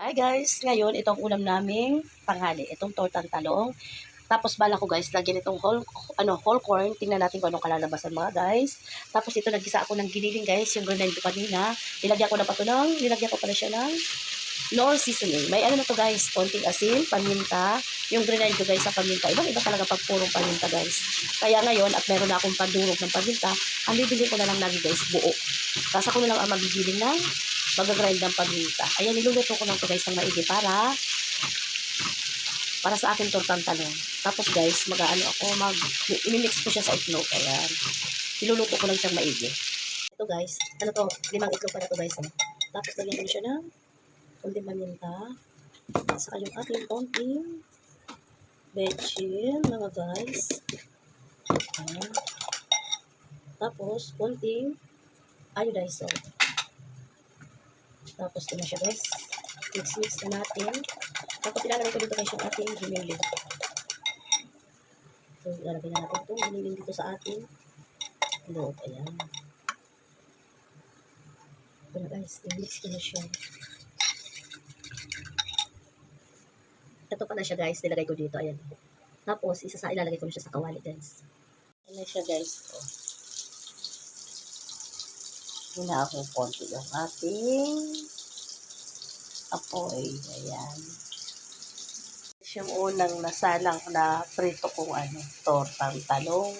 Hi guys, ngayon itong ulam naming tanghali, itong tortang talong. Tapos bala ko guys, lagyan itong whole corn. Tingnan natin kung anong kalalabasan mga guys. Tapos ito naggisa ako ng giniling guys, yung grenade ko kanina. Nilagyan ko pala siya ng Knorr seasoning. May ano na to guys, konting asin, paminta. Yung grenade ko guys sa paminta. Iba talaga pag purong paminta guys. Kaya ngayon, at meron na akong pandurog ng paminta, ang bibili ko na lang lagi guys, buo. Tapos ako na lang ang magigiling ng mag-grind ng paminta. Ayan, niluluto ko lang to guys ng maigi para sa akin tortang talong. Tapos guys, i-mix ko siya sa itlog. Ayan. Niluluto ko lang siyang maigi. Ito guys, ano to, 5 itlog pa na to guys. Tapos lagyan ko siya ng konting paminta. Saka yung ating konting bechin, mga guys. Ayan. Tapos, konting iodized salt. Tapos, ito na siya guys. Mix na natin. Tapos, ilalagay ko dito guys yung ating giniling. So, ilalagay na natin itong giniling dito sa ating loob. Ayan. Ito na guys. I-mix ko na siya. Ito pa na siya guys. Nilagay ko dito. Ayan. Tapos, ilalagay ko na siya sa kawali guys. Ayan na siya guys. Oh. Hina ako konti yung ating apoy. Ayan. Yung unang nasalang na prito kong tortang talong.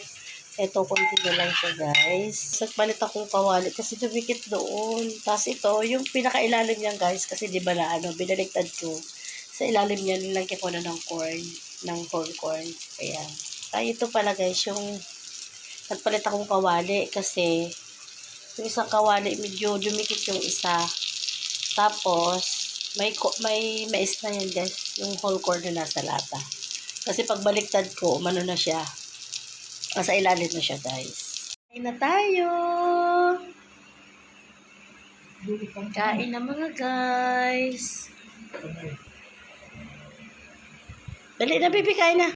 Ito, konti na lang siya guys. Nagpalit akong kawali kasi dumikit doon. Tapos ito, yung pinakailalim niyan guys, kasi di ba na binaligtad ko. Sa ilalim niya, nilagyan ko na ng corn, ng whole corn. Ayan. Ay, ito pala guys, yung nagpalit akong kawali kasi yung isang kawali, medyo dumikit yung isa. Tapos, may mais na yan guys, yung whole corn na nasa lata. Kasi pag baliktad ko, umano na siya. Nasa ilalim na siya guys. Kain na tayo! Kain na mga guys! Dali na, baby, kain na!